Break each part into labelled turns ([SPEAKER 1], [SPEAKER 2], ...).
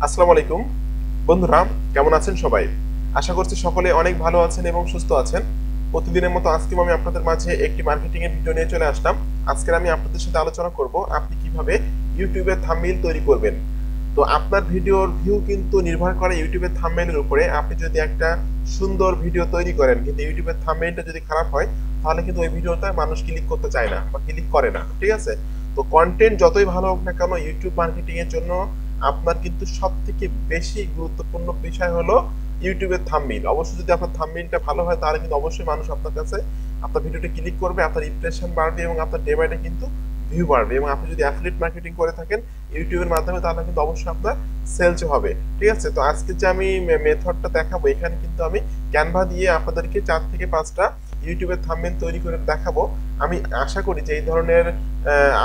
[SPEAKER 1] আসসালামু আলাইকুম বন্ধুরা, কেমন আছেন সবাই? আশা করছি সকলে অনেক ভালো আছেন এবং সুস্থ আছেন। প্রতিদিনের মতো আজকেও আমি আপনাদের মাঝে একটি মার্কেটিং এর ভিডিও নিয়ে চলে আসলাম। আজকের আমি আপনাদের সাথে আলোচনা করব আপনি কিভাবে ইউটিউবে থাম্বনেইল তৈরি করবেন। তো আপনার ভিডিওর ভিউ কিন্তু নির্ভর করে ইউটিউবের থাম্বনেইলের উপরে। আপনি যদি একটা সুন্দর ভিডিও তৈরি করেন কিন্তু ইউটিউবের থাম্বনেইলটা যদি খারাপ হয়, তাহলে কিন্তু ওই ভিডিওটা মানুষ ক্লিক করতে চায় না বা ক্লিক করে না। ঠিক আছে? তো কন্টেন্ট যতই ভালো হোক না কেন, ইউটিউব মার্কেটিং এর জন্য আপনার কিন্তু সবথেকে বেশি গুরুত্বপূর্ণ বিষয় হলো ইউটিউবের থাম্বনেইল। অবশ্যই যদি আপনার থাম্বনেইলটা ভালো হয় তাহলে কিন্তু অবশ্যই মানুষ আপনার কাছে আপনার ভিডিওটা ক্লিক করবে, আপনার ইমপ্রেশন বাড়বে এবং আপনার ডে বাই ডে কিন্তু ভিউ বাড়বে। এবং আপনি যদি অ্যাফিলিয়েট মার্কেটিং করে থাকেন ইউটিউবের মাধ্যমে, তাহলে কিন্তু অবশ্যই আপনার সেলস হবে। ঠিক আছে? তো আজকে যে আমি মেথডটা দেখাবো, এখানে কিন্তু আমি ক্যানভা দিয়ে আপনাদেরকে 4 থেকে 5টা ইউটিউবের থাম্বনেইল তৈরি করে দেখাবো। আমি আশা করি যে এই ধরনের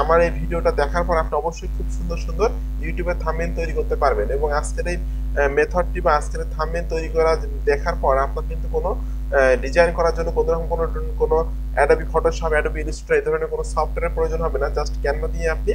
[SPEAKER 1] আমার এই ভিডিওটা দেখার পর আপনি অবশ্যই খুব সুন্দর সুন্দর ইউটিউবের থাম্বনেইল তৈরি করতে পারবেন। এবং আজকের এই মেথডটি বা আজকের থাম্বনেইল তৈরি করা দেখার পর আপনার কিন্তু কোনো ডিজাইন করার জন্য কোনো রকম কোনো অ্যাডোবি ফটোশপ, অ্যাডোবি ইলাস্ট্রেটর এই ধরনের কোনো সফটওয়্যারের প্রয়োজন হবে না। জাস্ট ক্যানভা দিয়ে আপনি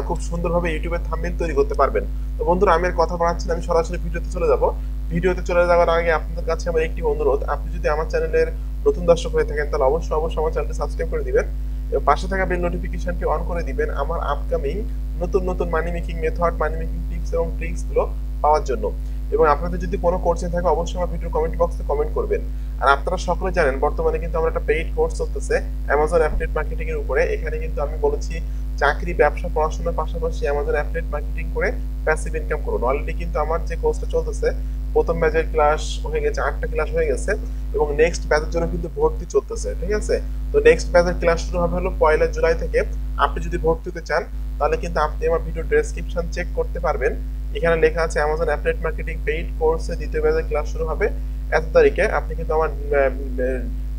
[SPEAKER 1] খুব সুন্দরভাবে ইউটিউবের থাম্বনেইল তৈরি করতে পারবেন। তো বন্ধুরা, আমি আর কথা বাড়াচ্ছি না, আমি সরাসরি ভিডিওতে চলে যাব। ভিডিওতে চলে যাওয়ার আগে আপনাদের কাছে আমার একটি অনুরোধ, আপনি যদি আমার চ্যানেলের নতুন দর্শক হয়ে থাকেন তাহলে অবশ্যই আমার চ্যানেলটি সাবস্ক্রাইব করে দিবেন এবং পাশে থাকা বেল নোটিফিকেশনটি অন করে দিবেন আমার আপকামিং নতুন নতুন মানি মেকিং মেথড, মানি মেকিং টিপস এবং ট্রিক্স গুলো পাওয়ার জন্য। এবং আপনাদের যদি কোনো কোর্সে থাকে অবশ্যই আমার ভিডিও কমেন্ট বক্সে কমেন্ট করবেন। আর আপনারা সকলে জানেন বর্তমানে কিন্তু আমার একটা পেইড কোর্স চলতেছে অ্যামাজন অ্যাফিলিয়েট মার্কেটিং এর উপরে। এখানে কিন্তু আমি বলেছি চাকরি, ব্যবসা, পড়াশোনার পাশাপাশি অ্যামাজন অ্যাফিলিয়েট মার্কেটিং করে প্যাসিভ ইনকাম করুন। অলরেডি কিন্তু আমার যে কোর্সটা চলতেছে, প্রথম ব্যাচের ক্লাস হয়ে গেছে, 8টা ক্লাস হয়ে গেছে এবং নেক্সট ব্যাচের জন্য কিন্তু ভর্তি চলতেছে। ঠিক আছে? তো নেক্সট ব্যাচের ক্লাস শুরু হবে হলো 1 জুলাই থেকে। আপনি যদি ভর্তি হতে চান তাহলে কিন্তু আপনি আমার ভিডিও ডেসক্রিপশন চেক করতে পারবেন। এখানে লেখা আছে অ্যামাজন অ্যাফিলিয়েট মার্কেটিং পেইড কোর্সে দ্বিতীয় ব্যাচের ক্লাস শুরু হবে এত তারিখে। আপনি কিন্তু আমার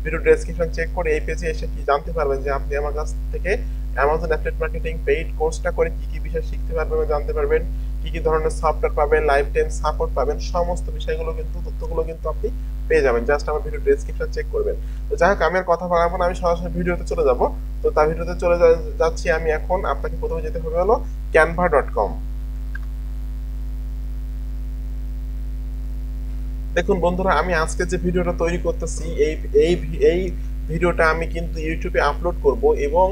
[SPEAKER 1] ভিডিও ডেসক্রিপশন চেক করে এই পেজে এসে কি জানতে পারবেন যে আপনি আমার কাছ থেকে অ্যামাজন অ্যাফিলিয়েট মার্কেটিং পেইড কোর্সটা করে কি কি বিষয় শিখতে পারবেন এবং জানতে পারবেন, কি কি ধরনের সফটওয়্যার পাবেন, লাইফ টাইম সাপোর্ট পাবেন, সমস্ত বিষয়গুলো কিন্তু তথ্যগুলো কিন্তু আপনি পেয়ে যাবেন। জাস্ট আমার ভিডিও ডেসক্রিপশন চেক করবেন। তো যাই হোক, আমি আর কথা বাড়াবো না, আমি সরাসরি ভিডিওতে চলে যাব। তো তার ভিডিওতে চলে যাচ্ছি আমি এখন। আপনাকে প্রথমে যেতে হবে হলো canva.com। দেখুন বন্ধুরা, আমি আজকে যে ভিডিওটা তৈরি করতেছি এই এই এই ভিডিওটা আমি কিন্তু ইউটিউবে আপলোড করব এবং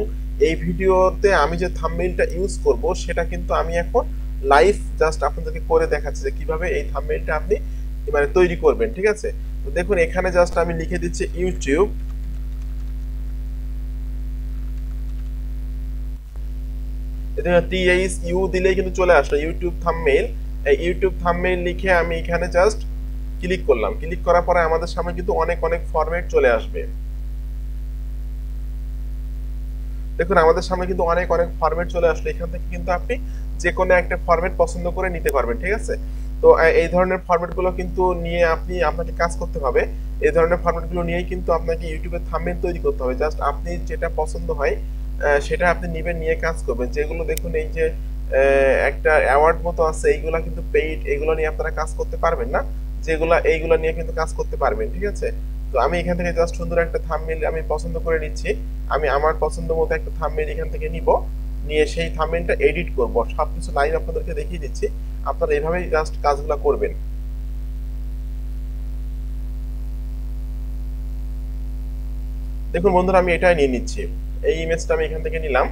[SPEAKER 1] এই ভিডিওতে আমি যে থাম্বনেইলটা ইউজ করব সেটা কিন্তু আমি এখন লাইভ জাস্ট আপনাদেরকে করে দেখাচ্ছি যে কিভাবে এই থাম্বনেইলটা আপনি মানে তৈরি করবেন। ঠিক আছে? তো দেখুন এখানে জাস্ট আমি লিখে দিচ্ছি ইউটিউব, এখানে THU দিলেই কিন্তু চলে আসলো ইউটিউব থাম্বনেইল। এই ইউটিউব থাম্বনেইল লিখে আমি এখানে জাস্ট ক্লিক করলাম। ক্লিক করার পরে আমাদের সামনে কিন্তু অনেক অনেক ফরম্যাট চলে আসবে। দেখুন আমাদের সামনে কিন্তু অনেক অনেক ফরম্যাট চলে আসলো। এখান থেকে কিন্তু আপনি যে কোনো একটা ফরম্যাট পছন্দ করে নিতে পারবেন। ঠিক আছে? তো এই ধরনের ফরম্যাটগুলো কিন্তু নিয়ে আপনাকে কাজ করতে হবে। এই ধরনের ফরম্যাটগুলো নিয়েই কিন্তু আপনাকে ইউটিউবে থাম্বনেইল তৈরি করতে হবে। জাস্ট আপনি যেটা পছন্দ হয় সেটা আপনি নিবেন, নিয়ে কাজ করবেন। যেগুলো দেখুন এই যে একটা অ্যাওয়ার্ড মতো আছে, এইগুলা কিন্তু পেইড, এগুলো নিয়ে আপনারা কাজ করতে পারবেন না। এইগুলা নিয়ে কিন্তু কাজ করতে পারবেন। ঠিক আছে? তো আমি এখান থেকে জাস্ট সুন্দর একটা থাম্বনেইল আমি পছন্দ করে নিচ্ছি। আমি আমার পছন্দ মতো একটা থাম্বনেইল এখান থেকে নিব, নিয়ে সেই থাম্বনেইলটা এডিট করব। সবকিছু লাইভ আপনাদেরকে দেখিয়ে দিচ্ছি, আপনারা এইভাবেই জাস্ট কাজগুলো করবেন। দেখুন বন্ধুরা, আমি এটাই নিয়ে নিচ্ছি। এই ইমেজটা আমি এখান থেকে নিলাম।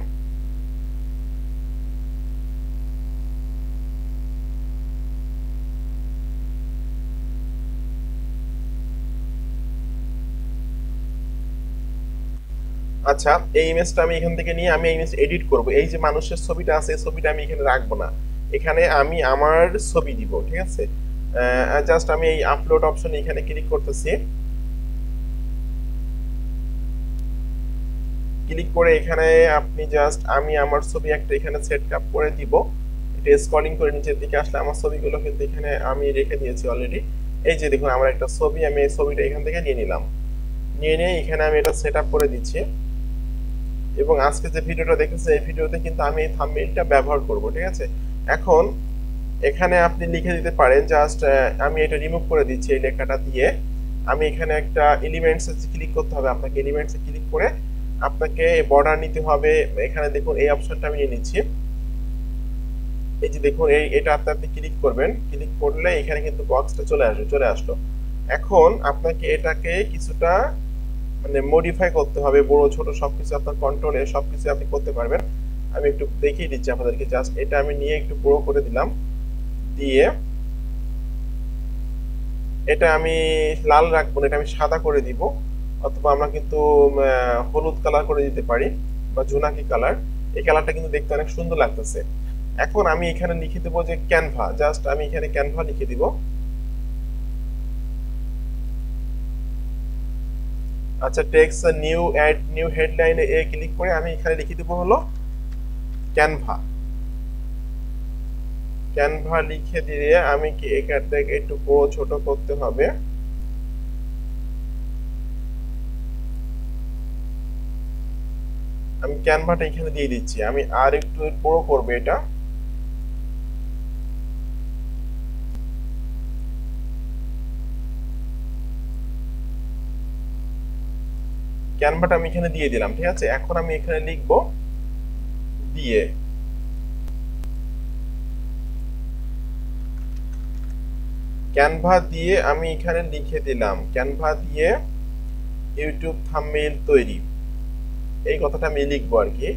[SPEAKER 1] আচ্ছা, এই ইমেজটা আমি এখান থেকে নিয়ে আমি এই ইমেজ এডিট করব। এই যে মানুষের ছবিটা আছে এই ছবিটা আমি এখানে রাখবো না, এখানে আমি আমার ছবি দিব। ঠিক আছে? জাস্ট আমি এই আপলোড অপশন এখানে ক্লিক করতেছি। ক্লিক করে এখানে আপনি জাস্ট আমি আমার ছবি একটা এখানে সেট আপ করে দিব। এটা স্ক্রলিং করে নিচের দিকে আসলে আমার ছবিগুলো কিন্তু এখানে আমি রেখে দিয়েছি অলরেডি। এই যে দেখুন আমার একটা ছবি, আমি এই ছবিটা এখান থেকে নিয়ে নিলাম। নিয়ে নিয়ে এখানে আমি এটা সেট আপ করে দিচ্ছি এবং আজকে যে ভিডিওটা দেখেছেন এই ভিডিওতে কিন্তু আমি এই থাম্বনেইলটা ব্যবহার করব। ঠিক আছে? এখন এখানে আপনি লিখে দিতে পারেন জাস্ট আমি এটা রিমুভ করে দিচ্ছি এই লেখাটা দিয়ে। আমি এখানে একটা এলিমেন্টসে ক্লিক করতে হবে আপনাকে। এলিমেন্টসে ক্লিক করে আপনাকে বর্ডার নিতে হবে। এখানে দেখুন এই অপশনটা আমি নিয়ে নিচ্ছি। এই যে দেখুন এটা আপনি ক্লিক করবেন, ক্লিক করলে এখানে কিন্তু বক্সটা চলে আসলো। এখন আপনাকে এটাকে কিছুটা মানে মডিফাই করতে হবে, বড় ছোট সবকিছু আপনার কন্ট্রোলে সবকিছু আপনি করতে পারবেন। আমি একটু দেখিয়ে দিচ্ছি আপনাদেরকে, জাস্ট এটা আমি নিয়ে একটু বড় করে দিলাম, দিয়ে এটা আমি লাল রাখবো না, এটা আমি সাদা করে দিব, অথবা আমরা কিন্তু হলুদ কালার করে দিতে পারি বা জোনাকি কালার। এই কালারটা কিন্তু দেখতে অনেক সুন্দর লাগতেছে। এখন আমি এখানে লিখে দেবো যে ক্যানভা, জাস্ট আমি এখানে ক্যানভা লিখে দিব। আচ্ছা, টেক্সট নিউ অ্যাড নিউ হেডলাইনে ক্লিক করে আমি এখানে লিখে দেবো হলো ক্যানভা। ক্যানভা লিখে দিয়ে আমি কি এখানটাকে একটু বড় ছোট করতে হবে। আমি ক্যানভাটা এখানে দিয়ে দিচ্ছি, আমি আর একটু বড় করবো এটা। ক্যানভাটা আমি এখানে দিয়ে দিলাম, ঠিক আছে। এখন আমি এখানে লিখবো দিয়ে, ক্যানভা দিয়ে আমি এখানে লিখে দিলাম, ক্যানভা দিয়ে ইউটিউব থাম্বনেইল তৈরি, এই কথাটা আমি লিখবো আর কি।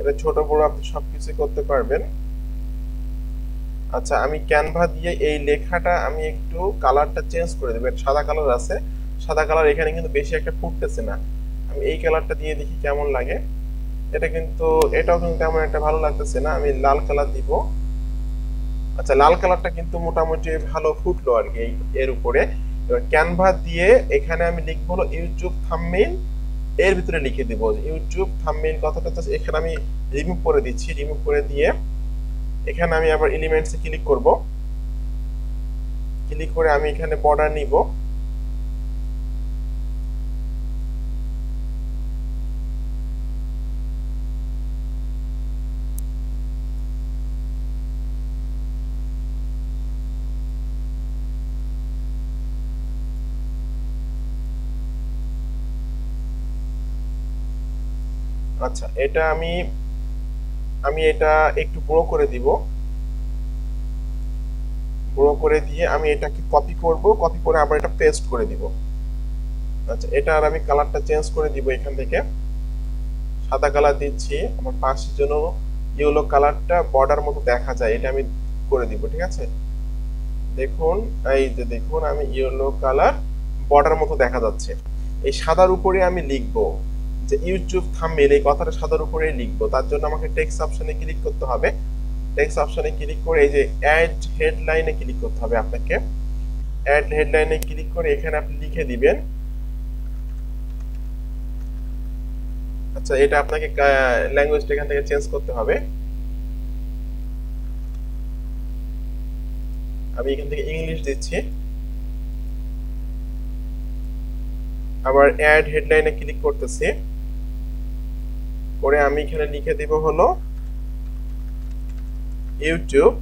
[SPEAKER 1] এটা ছোট বড় আপনি সবকিছু করতে পারবেন। আচ্ছা, আমি ক্যানভা দিয়ে এই লেখাটা আমি একটু কালারটা চেঞ্জ করে দেবো। সাদা কালার আছে, সাদা কালার এখানে কিন্তু বেশি একটা ফুটতেছে না, আমি এই কালারটা দিয়ে দেখি কেমন লাগে। এটা কিন্তু এটাও কিন্তু তেমন একটা ভালো লাগতেছে না, আমি লাল কালার দিব। আচ্ছা, লাল কালারটা কিন্তু মোটামুটি ভালো ফুটলো আর কি এর উপরে। এবার ক্যানভা দিয়ে এখানে আমি লিখবো হলো ইউটিউব থাম্বনেইল, এর ভিতরে লিখে দিব ইউটিউব থাম্বনেইল কথাটা, তো এখানে আমি রিমুভ করে দিচ্ছি। রিমুভ করে দিয়ে এখানে আমি আবার এলিমেন্টসে ক্লিক করব, ক্লিক করে আমি এখানে বর্ডার নিব। আচ্ছা, এটা আমি আমি এটা একটু বড় করে দিব, বড় করে দিয়ে আমি এটাকে কপি করব, কপি করে আবার এটা পেস্ট করে দিব। আচ্ছা, এটা আর আমি কালারটা চেঞ্জ করে দিব, এখান থেকে সাদা কালার দিচ্ছি, আমার পাশের জন্য ইয়েলো কালারটা বর্ডার মতো দেখা যায়, এটা আমি করে দিব, ঠিক আছে। দেখুন, এই যে দেখুন আমি ইয়েলো কালার বর্ডার মতো দেখা যাচ্ছে। এই সাদার উপরে আমি লিখবো যে ইউটিউব থাম্বনেইল, এই কথাটা সাদার উপরে লিখবো। তার জন্য আমাকে টেক্সট অপশনে ক্লিক করতে হবে। টেক্সট অপশনে ক্লিক করে এই যে অ্যাড হেডলাইনে ক্লিক করতে হবে আপনাকে। অ্যাড হেডলাইনে ক্লিক করে এখানে আপনি লিখে দিবেন। আচ্ছা, এটা আপনাকে ল্যাঙ্গুয়েজটা এখান থেকে চেঞ্জ করতে হবে। আমি এখান থেকে ইংলিশ দিচ্ছি, আবার অ্যাড হেডলাইনে ক্লিক করতেছি, করে আমি এখানে লিখে দিব হলো ইউটিউব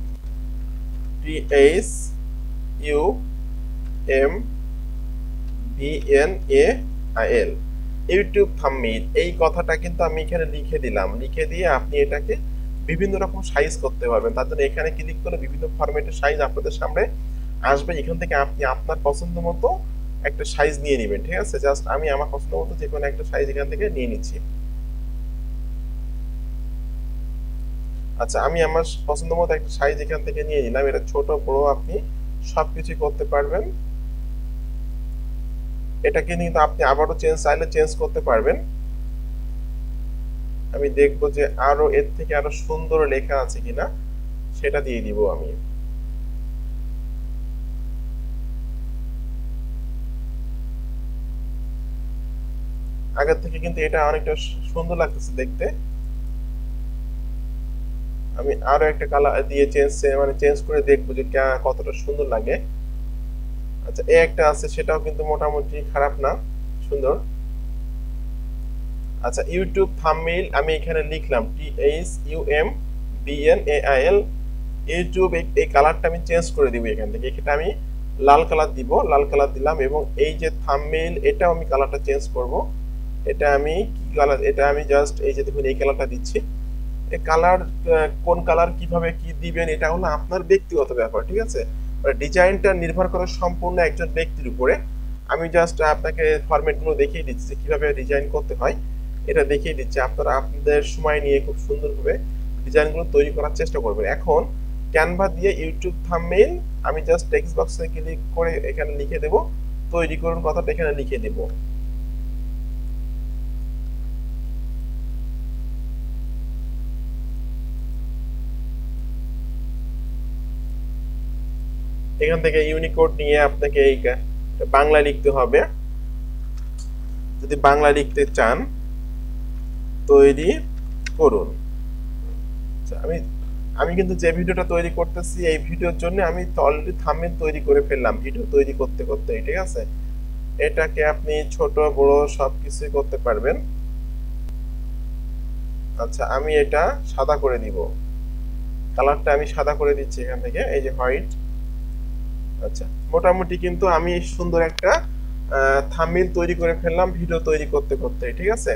[SPEAKER 1] THUMBNAIL ইউটিউব থাম্বনেইল, এই কথাটা কিন্তু আমি এখানে লিখে দিলাম। লিখে দিয়ে আপনি এটাকে বিভিন্ন রকম সাইজ করতে পারবেন। তার জন্য এখানে ক্লিক করলে বিভিন্ন ফরম্যাটের সাইজ আপনাদের সামনে আসবে। এখান থেকে আপনি আপনার পছন্দ মতো একটা সাইজ নিয়ে নেবেন, ঠিক আছে। জাস্ট আমি আমার পছন্দ মতো যে কোনো একটা সাইজ এখান থেকে নিয়ে নিচ্ছি। আচ্ছা, আমি আমার পছন্দ মতো একটা সাইজ এখান থেকে নিয়ে নিলাম। এটা ছোট বড় আপনি সবকিছু করতে পারবেন। এটাকে কিন্তু আপনি আবারও চাইলে চেঞ্জ করতে পারবেন। আমি দেখবো যে আরো এর থেকে আরো সুন্দর লেখা আছে কিনা, সেটা দিয়ে দিব আমি। আগের থেকে কিন্তু এটা অনেকটা সুন্দর লাগতেছে দেখতে। আমি আরো একটা কালার দিয়ে চেঞ্জ করে দেখবো যে কতটা সুন্দর লাগে। আচ্ছা, এই একটা আছে, সেটাও কিন্তু মোটামুটি খারাপ না, সুন্দর। আচ্ছা, ইউটিউব থাম্বনেইল আমি এখানে লিখলাম THUMBNAIL ইউটিউব, এই কালারটা আমি চেঞ্জ করে দিব এখান থেকে। এটা আমি লাল কালার দিব, লাল কালার দিলাম। এবং এই যে থাম্বনেইল, এটাও আমি কালারটা চেঞ্জ করব। এটা আমি কি কালার, এটা আমি জাস্ট এই যে দেখুন এই কালারটা দিচ্ছি। এই কালার কোন কালার কিভাবে কি দিবেন এটা হলো আপনার ব্যক্তিগত ব্যাপার, ঠিক আছে। ডিজাইনটা নির্ভর করে সম্পূর্ণ একজন ব্যক্তির উপরে। আমি জাস্ট আপনাকে ফরম্যাটগুলো দেখিয়ে দিচ্ছি যে কিভাবে ডিজাইন করতে হয়, এটা দেখিয়ে দিচ্ছি। আপনারা আপনাদের সময় নিয়ে খুব সুন্দরভাবে ডিজাইনগুলো তৈরি করার চেষ্টা করবেন। এখন ক্যানভা দিয়ে ইউটিউব থাম্বনেইল আমি জাস্ট টেক্সট বক্সে ক্লিক করে এখানে লিখে দেব তৈরি করুন কথাটা এখানে লিখে দেব। এখান থেকে ইউনিকোড নিয়ে আপনাকে এই বাংলা লিখতে হবে। যদি বাংলা লিখতে চান তৈরি করুন। আমি আমি কিন্তু যে ভিডিওটা তৈরি করতেছি এই ভিডিওর জন্য আমি অলরেডি থাম্বনেইল তৈরি করে ফেললাম ভিডিও তৈরি করতে করতে, ঠিক আছে। এটাকে আপনি ছোট বড় সবকিছু করতে পারবেন। আচ্ছা আমি এটা সাদা করে দিব, কালারটা আমি সাদা করে দিচ্ছি এখান থেকে, এই যে হোয়াইট। আচ্ছা মোটামুটি কিন্তু আমি সুন্দর একটা থাম্বনেইল তৈরি করে ফেললাম ভিডিও তৈরি করতে করতে, ঠিক আছে।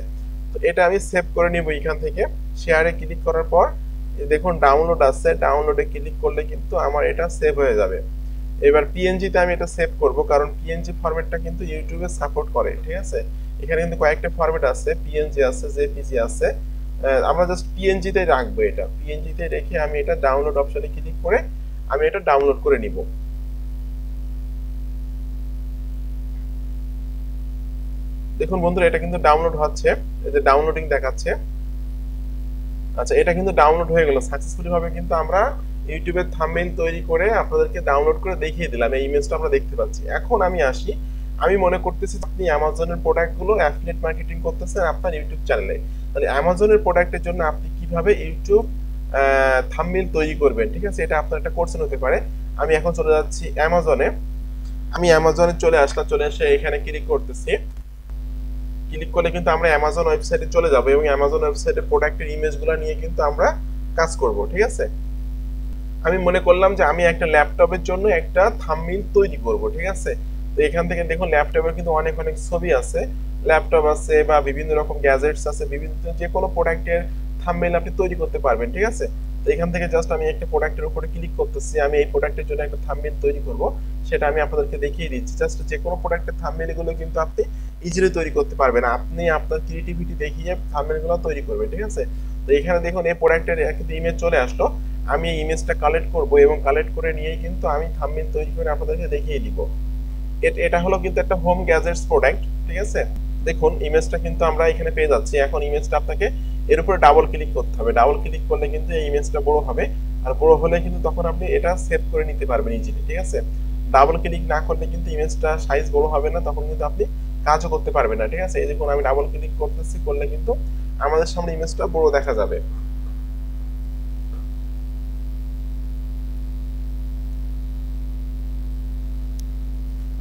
[SPEAKER 1] তো এটা আমি সেভ করে নিব এখান থেকে। শেয়ারে ক্লিক করার পর দেখুন ডাউনলোড আছে, ডাউনলোডে ক্লিক করলে কিন্তু আমার এটা সেভ হয়ে যাবে। এবার পিএনজি তে আমি এটা সেভ করব, কারণ পিএনজি ফরম্যাটটা কিন্তু ইউটিউবে সাপোর্ট করে, ঠিক আছে। এখানে কিন্তু কয়েকটা ফরম্যাট আছে, পিএনজি আছে, জেপিজি আছে। আমরা জাস্ট পিএনজি তে রাখবো, এটা পিএনজি তে রেখে আমি এটা ডাউনলোড অপশনে ক্লিক করে আমি এটা ডাউনলোড করে নিব। দেখুন বন্ধুরা এটা কিন্তু ডাউনলোড হচ্ছে, এই যে ডাউনলোডিং দেখাচ্ছে। আচ্ছা এটা কিন্তু ডাউনলোড হয়ে গেল সাকসেসফুলি ভাবে। কিন্তু আমরা ইউটিউবে থাম্বনেইল তৈরি করে আপনাদেরকে ডাউনলোড করে দেখিয়ে দিলাম, এই ইমেজটা আমরা দেখতে পাচ্ছি। এখন আমি আসি, আমি মনে করতেছি আপনি অ্যামাজনের প্রোডাক্টগুলো অ্যাফিলিয়েট মার্কেটিং করতেছেন আপনার ইউটিউব চ্যানেলে, তাহলে অ্যামাজনের প্রোডাক্টের জন্য আপনি কিভাবে ইউটিউব থাম্বনেইল তৈরি করবেন, ঠিক আছে। এটা আপনার একটা কোর্স হতে পারে। আমি এখন চলে যাচ্ছি অ্যামাজনে। আমি অ্যামাজনে চলে আসলাম, চলে এসে এখানে ক্লিক করতেছি। ক্লিক করলে কিন্তু আমরা অ্যামাজন ওয়েবসাইটে চলে যাব এবং অ্যামাজন ওয়েবসাইটে প্রোডাক্টের ইমেজগুলো নিয়ে কিন্তু আমরা কাজ করব, ঠিক আছে। আমি মনে করলাম যে আমি একটা ল্যাপটপের জন্য একটা থাম্বনেইল তৈরি করব, ঠিক আছে। তো এখান থেকে দেখুন ল্যাপটপের কিন্তু অনেক অনেক ছবি আছে, ল্যাপটপ আছে বা বিভিন্ন রকম গ্যাজেটস আছে, বিভিন্ন যে কোনো প্রোডাক্টের থাম্বনেইল আপনি তৈরি করতে পারবেন, ঠিক আছে। তো এখান থেকে জাস্ট আমি একটা প্রোডাক্টের উপরে ক্লিক করতেছি, আমি এই প্রোডাক্টের জন্য একটা থাম্বনেইল তৈরি করব, সেটা আমি আপনাদেরকে দেখিয়ে দিচ্ছি। জাস্ট যে কোনো প্রোডাক্টের থাম্বনেইল গুলো কিন্তু আপনি ইজিলি তৈরি করতে পারবেন, আপনি আপনার ক্রিয়েটিভিটি দেখিয়ে থাম্বনেইল গুলো তৈরি করবেন, ঠিক আছে। তো এখানে দেখুন এই প্রোডাক্টের একটা ইমেজ চলে আসলো। আমি এই ইমেজটা কালেক্ট করব এবং কালেক্ট করে নিয়েই কিন্তু আমি থাম্বনেইল তৈরি করে আপনাদেরকে দেখিয়ে দিব। এটা হলো কিন্তু একটা হোম গ্যাজেটস প্রোডাক্ট, ঠিক আছে। দেখুন ইমেজটা কিন্তু আমরা এখানে পেয়ে যাচ্ছি। এখন ইমেজটা আপনাকে এর উপরে ডাবল ক্লিক করতে হবে, ডাবল ক্লিক করলে কিন্তু এই ইমেজটা বড় হবে, আর বড় হলে কিন্তু তখন আপনি এটা সেভ করে নিতে পারবেন ইজিলি, ঠিক আছে। ডাবল ক্লিক না করলে কিন্তু ইমেজটা সাইজ বড় হবে না, তখন কিন্তু আপনি কাজও করতে পারবেন না, ঠিক আছে। এই দেখুন আমি ডাবল ক্লিক করতেছি, করলে কিন্তু আমাদের সামনে ইমেজটা বড় দেখা যাবে।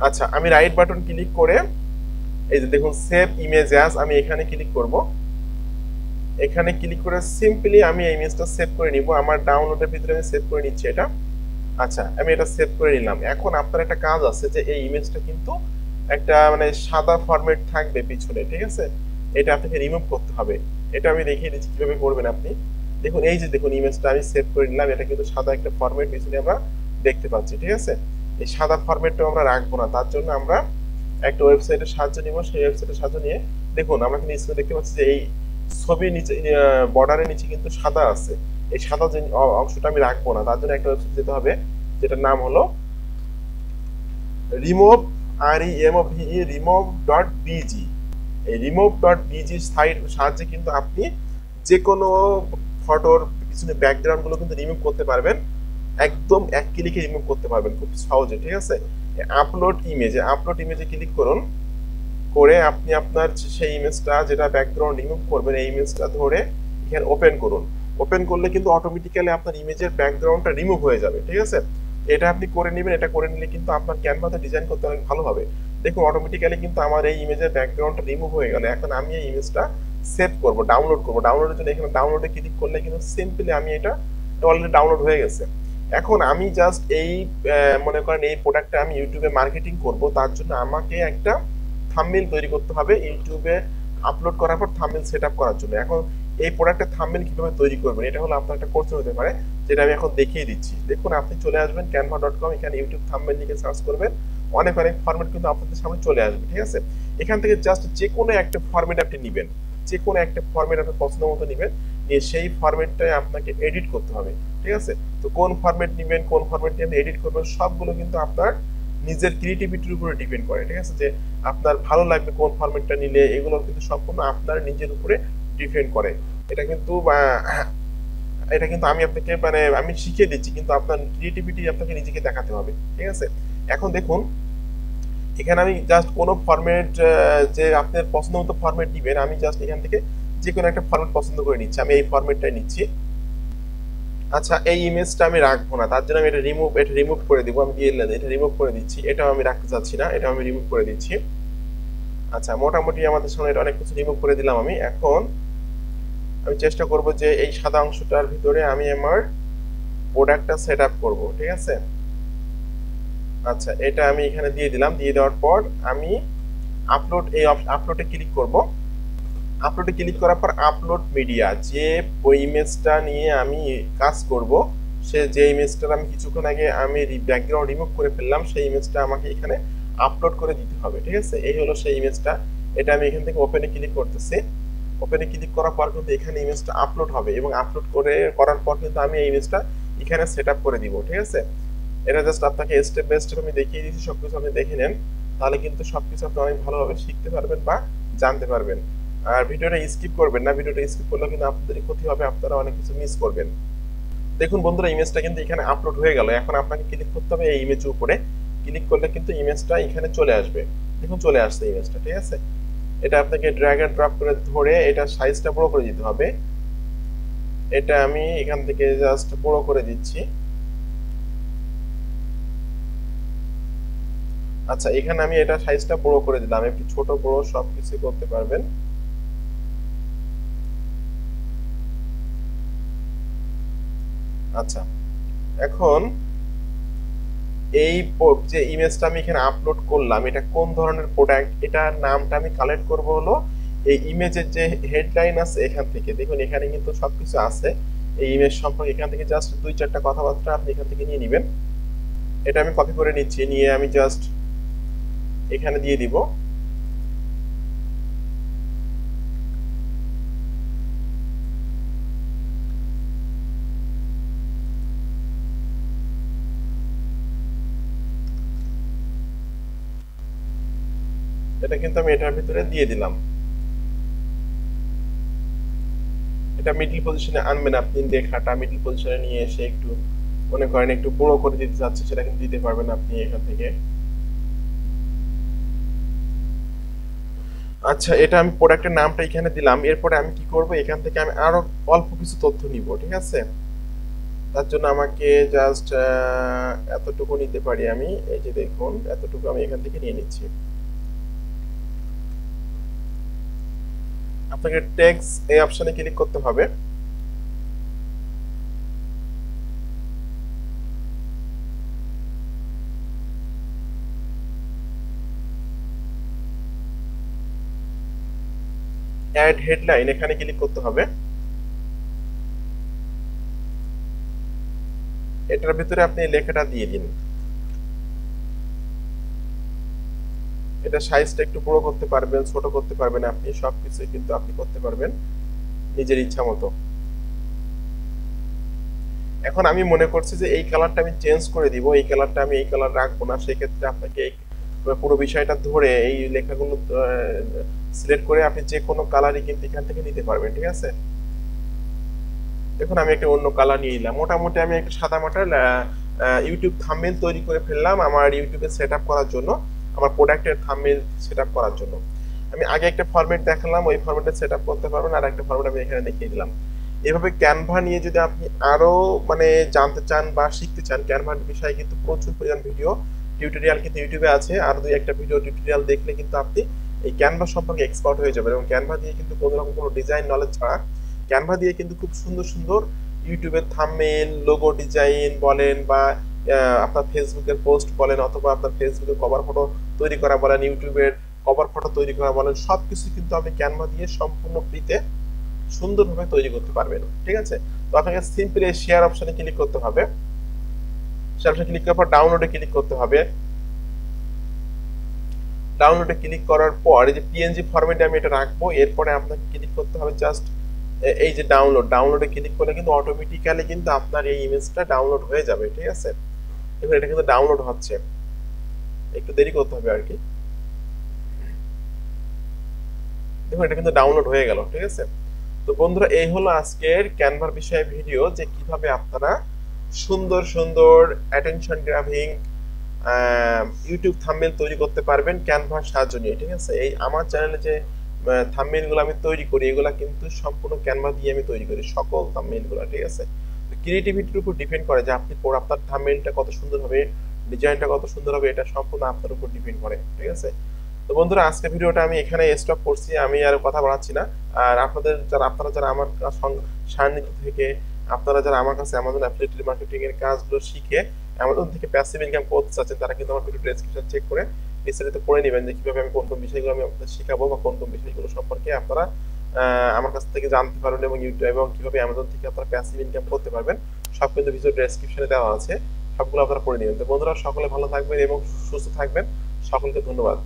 [SPEAKER 1] আচ্ছা আমি রাইট বাটন ক্লিক করে এই যে দেখুন সেভ ইমেজ অ্যাজ, আমি এখানে ক্লিক করব। এখানে ক্লিক করে সিম্পলি আমি এই ইমেজটা সেভ করে নিব, আমার ডাউনলোডের ভিতরে আমি সেভ করে নিচ্ছি এটা। আচ্ছা আমি এটা সেভ করে নিলাম। এখন আপনার একটা কাজ আছে যে এই ইমেজটা কিন্তু একটা মানে সাদা ফরম্যাট থাকবে পিছনে, ঠিক আছে। এটা আপনাকে রিমুভ করতে হবে, এটা আমি দেখিয়ে দিচ্ছি কিভাবে করবেন আপনি। দেখুন এই যে দেখুন ইমেজটা আমি সেভ করে নিলাম, এটা কিন্তু সাদা একটা ফরম্যাট পিছনে আমরা দেখতে পাচ্ছি, ঠিক আছে। এই সাদা ফরম্যাটটা আমরা রাখবো না, তার জন্য আমরা একটা ওয়েবসাইটের সাহায্য নিব। সেই ওয়েবসাইটের সাহায্য নিয়ে দেখুন আমরা কিন্তু স্ক্রিনে দেখতে পাচ্ছি যে এই ছবির নিচে বর্ডারের নিচে কিন্তু সাদা আছে, এই সাদা যে অংশটা আমি রাখবো না, তার জন্য একটা ওয়েবসাইট যেতে হবে যেটার নাম হলো রিমুভ remove.bg। এই remove.bg সাইট সাহায্যে কিন্তু আপনি যে কোনো ফটোর পিছনে ব্যাকগ্রাউন্ড গুলো কিন্তু রিমুভ করতে পারবেন, একদম এক ক্লিকে রিমুভ করতে পারবেন খুব সহজে, ঠিক আছে। আপলোড ইমেজে ক্লিক করুন, করে আপনি আপনার সেই ইমেজটা যেটা ব্যাকগ্রাউন্ড রিমুভ করবেন এই ইমেজটা ধরে এখানে ওপেন করুন। ওপেন করলে কিন্তু অটোমেটিক্যালি আপনার ইমেজের ব্যাকগ্রাউন্ডটা রিমুভ হয়ে যাবে, ঠিক আছে। এটা আপনি করে নেবেন, এটা করে নিলে কিন্তু আপনার ক্যানভাতে ডিজাইন করতে অনেক ভালো হবে। দেখুন অটোমেটিক্যালি কিন্তু আমার এই ইমেজের ব্যাকগ্রাউন্ডটা রিমুভ হয়ে গেল। এখন আমি এই ইমেজটা সেভ করব, ডাউনলোড করব। ডাউনলোডের জন্য এখানে ডাউনলোডে ক্লিক করলে কিন্তু সিম্পলি আমি এটা অলরেডি ডাউনলোড হয়ে গেছে। এখন আমি জাস্ট এই মনে করেন এই প্রোডাক্টটা আমি ইউটিউবে মার্কেটিং করব, তার জন্য আমাকে একটা থাম্বনেইল তৈরি করতে হবে ইউটিউবে আপলোড করার পর থাম্বনেইল সেটআপ করার জন্য। এখন এই প্রোডাক্টের থাম্বনেল কিভাবে তৈরি করবেন, এটা হলো আপনার একটা কোর্স হতে পারে, যেটা আমি এখন দেখিয়ে দিচ্ছি। দেখুন, আপনি চলে আসবেন canva.com, এখানে ইউটিউব থাম্বনেল লিখে সার্চ করবেন, অনেক অনেক ফরম্যাট কিন্তু আপনাদের সামনে চলে আসবে। ঠিক আছে, এখান থেকে জাস্ট যে কোনো একটা ফরম্যাট আপনি নেবেন, যে কোনো একটা ফরম্যাট আপনার পছন্দ মতো নেবেন, নিয়ে সেই ফরম্যাটটাই আপনাকে এডিট করতে হবে। ঠিক আছে, তো কোন ফরম্যাট নেবেন, কোন ফরম্যাট নিয়ে আপনি এডিট করবেন, সবগুলো কিন্তু আপনার নিজের ক্রিয়েটিভিটির উপরে ডিপেন্ড করে। ঠিক আছে, যে আপনার ভালো লাগবে কোন ফরম্যাটটা নিলে, এগুলো কিন্তু সম্পূর্ণ আপনার নিজের উপরে ডিপেন্ড করে। এটা কিন্তু আমি আপনাকে মানে আমি শিখিয়ে দিচ্ছি, কিন্তু আপনার ক্রিয়েটিভিটি আপনাকে নিজেকে দেখাতে হবে। ঠিক আছে, এখন দেখুন, এখানে আমি জাস্ট কোনো ফরম্যাট, যে আপনার পছন্দ মতো ফরম্যাট দিবেন, আমি জাস্ট এখান থেকে যে কোনো একটা ফরম্যাট পছন্দ করে নিচ্ছি। আমি এই ফরম্যাটটাই নিচ্ছি। আচ্ছা, এই ইমেজটা আমি রাখবো না, তার জন্য আমি এটা রিমুভ করে দিব। আমি এটা রিমুভ করে দিচ্ছি, এটাও আমি রাখতে চাচ্ছি না, এটাও আমি রিমুভ করে দিচ্ছি। আচ্ছা, মোটামুটি আমাদের সামনে এটা অনেক কিছু রিমুভ করে দিলাম আমি। এখন আমি চেষ্টা করব যে এই সাদা অংশটার ভিতরে আমি আমার প্রোডাক্টটা সেট আপ করবো। ঠিক আছে, আচ্ছা, এটা আমি এখানে দিয়ে দিলাম। দিয়ে দেওয়ার পর আমি আপলোডে ক্লিক করব। আপলোডে ক্লিক করার পর আপলোড মিডিয়া, যে ওই ইমেজটা নিয়ে আমি কাজ করব, যে ইমেজটার আমি কিছুক্ষণ আগে আমি ব্যাকগ্রাউন্ড রিমুভ করে ফেললাম, সেই ইমেজটা আমাকে এখানে আপলোড করে দিতে হবে। ঠিক আছে, এই হলো সেই ইমেজটা। এটা আমি এখান থেকে ওপেনে ক্লিক করতেছি। ওপেনে ক্লিক করার পর কিন্তু এখানে ইমেজটা আপলোড হবে, এবং আপলোড করার পর কিন্তু আমি এই ইমেজটা এখানে সেট আপ করে দিব। ঠিক আছে, এটা জাস্ট আপনাকে স্টেপ বাই স্টেপ আমি দেখিয়ে দিচ্ছি, সবকিছু আপনি দেখে নেন, তাহলে কিন্তু সবকিছু আপনি অনেক ভালোভাবে শিখতে পারবেন বা জানতে পারবেন। আর ভিডিওটা স্কিপ করবেন না, ভিডিওটা স্কিপ করলে কিন্তু আপনাদেরই ক্ষতি হবে, আপনারা অনেক কিছু মিস করবেন। দেখুন বন্ধুরা, ইমেজটা কিন্তু এখানে আপলোড হয়ে গেল। এখন আপনাকে ক্লিক করতে হবে এই ইমেজের উপরে। ক্লিক করলে কিন্তু ইমেজটা এখানে চলে আসবে। দেখুন, চলে আসছে ইমেজটা। ঠিক আছে, এটা আপনাকে ড্র্যাগ এন্ড ড্রপ করে ধরে এটা সাইজটা বড় করে দিতে হবে। এটা আমি এখান থেকে জাস্ট বড় করে দিচ্ছি। আচ্ছা, এখানে আমি এটা সাইজটা বড় করে দিলাম, একটু ছোট বড় সবকিছু করতে পারবেন। আচ্ছা, এখন এই যে ইমেজটা আমি এখানে আপলোড করলাম, এটা কোন ধরনের প্রোডাক্ট, এটার নামটা আমি কালেক্ট করব হলো এই ইমেজের যে হেডলাইন আছে এখান থেকে। দেখুন, এখানে কিন্তু সবকিছু আছে এই ইমেজ সম্পর্কে। এখান থেকে জাস্ট 2-4টা কথাবার্তা আপনি এখান থেকে নিয়ে নেবেন। এটা আমি কপি করে নিচ্ছি, নিয়ে আমি জাস্ট এখানে দিয়ে দিব। এটা কিন্তু আমি এটার ভিতরে দিয়ে দিলাম। এটা মিডল পজিশনে আনবেন আপনি, লেখাটা মিডল পজিশনে নিয়ে এসে একটু মনে করেন একটু বড় করে দিতে চাচ্ছে, সেটা কিন্তু দিতে পারবেন আপনি এখান থেকে। আচ্ছা, এটা আমি প্রোডাক্টের নামটা এখানে দিলাম। এরপরে আমি কি করব, এখান থেকে আমি আরো অল্প কিছু তথ্য নিব। ঠিক আছে, তার জন্য আমাকে জাস্ট এতটুকু নিতে পারি আমি। এই যে দেখুন, এতটুকু আমি এখান থেকে নিয়ে নিচ্ছি। আপনাকে টেক্সট এই অপশনে ক্লিক করতে হবে। অ্যাড হেডলাইন, এখানে ক্লিক করতে হবে। এটার ভিতরে আপনি লেখাটা দিয়ে দিন। এটা সাইজটা একটু বড় করতে পারবেন, ছোট করতে পারবেন, আপনি সবকিছু কিন্তু আপনি করতে পারবেন নিজের ইচ্ছা মতো। এখন আমি মনে করছি যে এই কালারটা আমি চেঞ্জ করে দিব, এই কালারটা আমি এই কালার রাখবো না। সেক্ষেত্রে আপনাকে এই পুরো বিষয়টা ধরে এই লেখাগুলো সিলেক্ট করে আপনি যে কোনো কালারই কিন্তু এখান থেকে নিতে পারবেন। ঠিক আছে, দেখুন আমি একটা অন্য কালার নিয়ে নিলাম। মোটামুটি আমি একটা সাদা মাটার ইউটিউব থাম্বনেল তৈরি করে ফেললাম আমার ইউটিউবে সেট আপ করার জন্য, আমার প্রোডাক্টের থাম্বনেল সেট আপ করার জন্য। আমি আগে একটা ফরম্যাট দেখালাম, ওই ফরম্যাটে সেট আপ করতে পারবেন, আর একটা ফরম্যাট আমি এখানে দেখিয়ে দিলাম। এভাবে ক্যানভা নিয়ে যদি আপনি আরো মানে জানতে চান বা শিখতে চান, ক্যানভার বিষয়ে কিন্তু প্রচুর পরিমাণ ভিডিও টিউটোরিয়াল কিন্তু ইউটিউবে আছে। আর দুই একটা ভিডিও টিউটোরিয়াল দেখলে কিন্তু আপনি এই ক্যানভা সম্পর্কে এক্সপার্ট হয়ে যাবেন। এবং ক্যানভা দিয়ে কিন্তু কোনো রকম কোনো ডিজাইন নলেজ ছাড়া, ক্যানভা দিয়ে কিন্তু খুব সুন্দর সুন্দর ইউটিউবের থাম্বনেল, লোগো ডিজাইন বলেন, বা আপনার ফেসবুকের পোস্ট বলেন, অথবা আপনার ফেসবুকের কভার ফটো তৈরি করা বলেন, ইউটিউবের কভার ফটো তৈরি করা বলেন, সবকিছু কিন্তু আপনি ক্যানভা দিয়ে সম্পূর্ণ ফ্রিতে সুন্দরভাবে তৈরি করতে পারবেন। ঠিক আছে? তো আপনাকে সিম্পলি এই শেয়ার অপশনে ক্লিক করতে হবে। শেয়ার অপশনে ক্লিক করার পর ডাউনলোডে ক্লিক করতে হবে। ডাউনলোডে ক্লিক করার পর এই যে পিএনজি ফরম্যাটে আমি এটা রাখবো, এরপরে আপনাকে ক্লিক করতে হবে জাস্ট এই যে ডাউনলোডে ক্লিক করলে কিন্তু অটোমেটিক্যালি কিন্তু আপনার এই ইমেজটা ডাউনলোড হয়ে যাবে। ঠিক আছে? এবার এটা কিন্তু ডাউনলোড হচ্ছে, একটু দেরি করতে হবে আর কি। দেখুন এটা কিন্তু ডাউনলোড হয়ে গেল। ঠিক আছে? তো বন্ধুরা এই হলো আজকের ক্যানভার বিষয়ে ভিডিও, যে কিভাবে আপনারা সুন্দর সুন্দর অ্যাটেনশন গ্রাবিং ইউটিউব থাম্বনেল তৈরি করতে পারবেন ক্যানভার সাহায্য নিয়ে। ঠিক আছে? এই আমার চ্যানেলে যে থাম্বনেল গুলো আমি তৈরি করি, এগুলা কিন্তু সম্পূর্ণ ক্যানভা দিয়ে আমি তৈরি করি সকল থাম্বনেল গুলো। ঠিক আছে? ক্রিয়েটিভিটির উপর ডিপেন্ড করে যে আপনি আপনার থাম্বনেলটা কত সুন্দর হবে, ডিজাইনটা কত সুন্দর হবে, এটা সম্পূর্ণ আপনার উপর ডিপেন্ড করে। ঠিক আছে? তো বন্ধুরা আজকে ভিডিওটা আমি এখানে স্টপ করছি, আমি আর কথা বাড়াচ্ছি না। আর আপনারা যারা আমার সান্নিধ্য থেকে, আপনারা যারা আমার কাছে অ্যামাজন অ্যাফিলিয়েট মার্কেটিং এর কাজগুলো শিখে অ্যামাজন থেকে প্যাসিভ ইনকাম করতে চাচ্ছেন, তারা কিন্তু আমার ভিডিও ডেসক্রিপশন চেক করে বিস্তারিত পড়ে নেবেন যে কিভাবে আমি কোন কোন বিষয়গুলো আমি আপনাদের শেখাবো, বা কোন কোন বিষয়গুলো সম্পর্কে আপনারা আমার কাছ থেকে জানতে পারবেন, এবং ইউটিউব এবং কিভাবে অ্যামাজন থেকে আপনারা প্যাসিভ ইনকাম করতে পারবেন, সব কিন্তু ভিডিও ডেসক্রিপশনে দেওয়া আছে, সবগুলো আপনারা পড়ে নেবেন। তো বন্ধুরা সকলে ভালো থাকবেন এবং সুস্থ থাকবেন, সকলকে ধন্যবাদ।